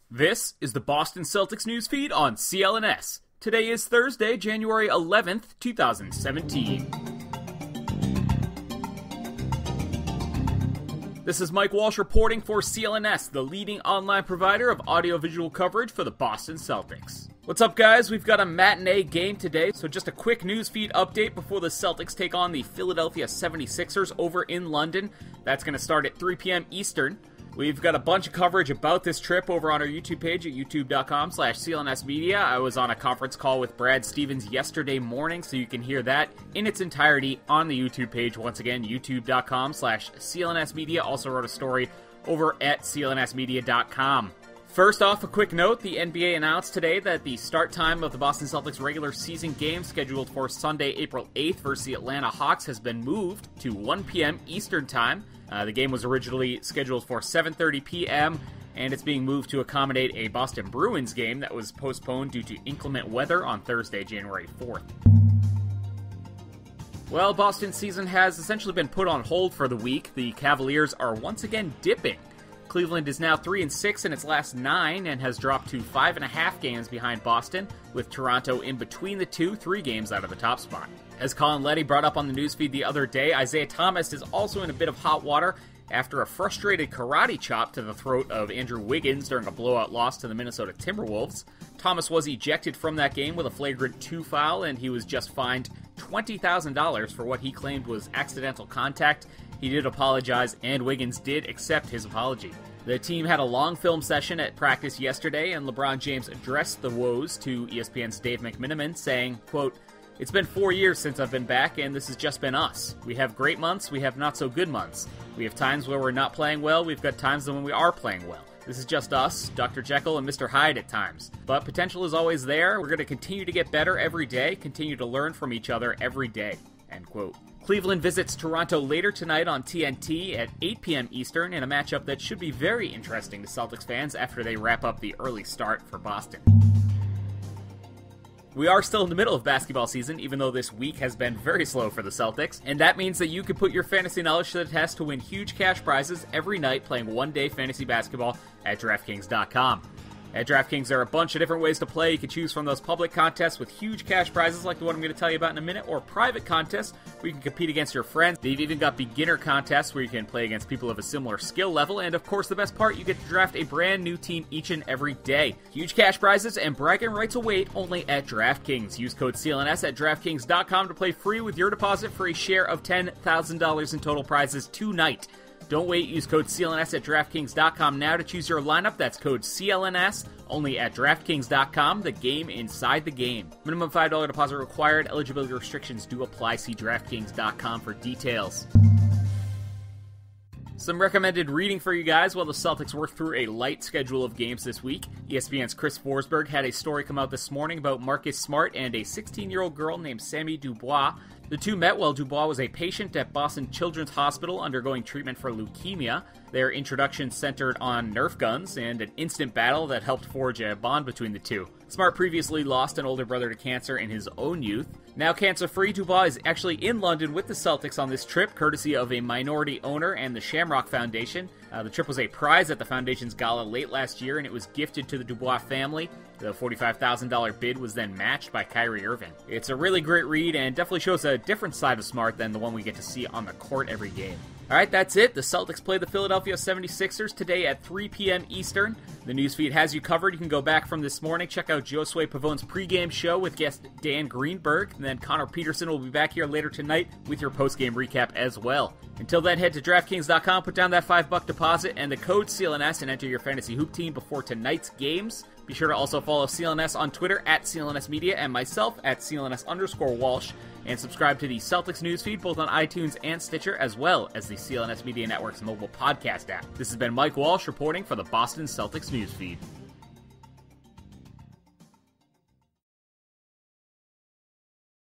This is the Boston Celtics news feed on CLNS. Today is Thursday, January 11th, 2017. This is Mike Walsh reporting for CLNS, the leading online provider of audiovisual coverage for the Boston Celtics. What's up, guys? We've got a matinee game today, so just a quick news feed update before the Celtics take on the Philadelphia 76ers over in London. That's going to start at 3 p.m. Eastern. We've got a bunch of coverage about this trip over on our YouTube page at youtube.com/CLNSmedia. I was on a conference call with Brad Stevens yesterday morning, so you can hear that in its entirety on the YouTube page. Once again, youtube.com/CLNSmedia. Also wrote a story over at clnsmedia.com. First off, a quick note, the NBA announced today that the start time of the Boston Celtics regular season game scheduled for Sunday, April 8th versus the Atlanta Hawks has been moved to 1 p.m. Eastern Time. The game was originally scheduled for 7:30 p.m., and it's being moved to accommodate a Boston Bruins game that was postponed due to inclement weather on Thursday, January 4th. Well, Boston's season has essentially been put on hold for the week. The Cavaliers are once again dipping. Cleveland is now 3-6 in its last 9 and has dropped to 5.5 games behind Boston, with Toronto in between the two, 3 games out of the top spot. As Colin Letty brought up on the newsfeed the other day, Isaiah Thomas is also in a bit of hot water after a frustrated karate chop to the throat of Andrew Wiggins during a blowout loss to the Minnesota Timberwolves. Thomas was ejected from that game with a flagrant 2 foul, and he was just fined $20,000 for what he claimed was accidental contact. He did apologize, and Wiggins did accept his apology. The team had a long film session at practice yesterday, and LeBron James addressed the woes to ESPN's Dave McMenamin, saying, quote, "It's been 4 years since I've been back, and this has just been us. We have great months, we have not so good months. We have times where we're not playing well, we've got times when we are playing well. This is just us, Dr. Jekyll and Mr. Hyde at times. But potential is always there. We're going to continue to get better every day, continue to learn from each other every day." End quote. Cleveland visits Toronto later tonight on TNT at 8 p.m. Eastern in a matchup that should be very interesting to Celtics fans after they wrap up the early start for Boston. We are still in the middle of basketball season, even though this week has been very slow for the Celtics, and that means that you can put your fantasy knowledge to the test to win huge cash prizes every night playing one-day fantasy basketball at DraftKings.com. At DraftKings, there are a bunch of different ways to play. You can choose from those public contests with huge cash prizes like the one I'm going to tell you about in a minute, or private contests where you can compete against your friends. They've even got beginner contests where you can play against people of a similar skill level, and of course the best part, you get to draft a brand new team each and every day. Huge cash prizes and bragging rights await only at DraftKings. Use code CLNS at DraftKings.com to play free with your deposit for a share of $10,000 in total prizes tonight. Don't wait, use code CLNS at DraftKings.com now to choose your lineup. That's code CLNS, only at DraftKings.com, the game inside the game. Minimum $5 deposit required. Eligibility restrictions do apply. See DraftKings.com for details. Some recommended reading for you guys while the Celtics work through a light schedule of games this week. ESPN's Chris Forsberg had a story come out this morning about Marcus Smart and a 16-year-old girl named Sammy Dubois. The two met while Dubois was a patient at Boston Children's Hospital undergoing treatment for leukemia. Their introduction centered on Nerf guns and an instant battle that helped forge a bond between the two. Smart previously lost an older brother to cancer in his own youth. Now cancer-free, Dubois is actually in London with the Celtics on this trip, courtesy of a minority owner and the Shamrock Foundation. The trip was a prize at the Foundation's gala late last year, and it was gifted to the Dubois family. The $45,000 bid was then matched by Kyrie Irving. It's a really great read and definitely shows a different side of Smart than the one we get to see on the court every game. Alright, that's it. The Celtics play the Philadelphia 76ers today at 3 p.m. Eastern. The newsfeed has you covered. You can go back from this morning, check out Josue Pavone's pregame show with guest Dan Greenberg, and then Connor Peterson will be back here later tonight with your postgame recap as well. Until then, head to DraftKings.com, put down that $5 deposit and the code CLNS and enter your fantasy hoop team before tonight's games. Be sure to also follow CLNS on Twitter at CLNS Media and myself at CLNS_Walsh, and subscribe to the Celtics newsfeed both on iTunes and Stitcher, as well as the CLNS Media Network's mobile podcast app. This has been Mike Walsh reporting for the Boston Celtics newsfeed.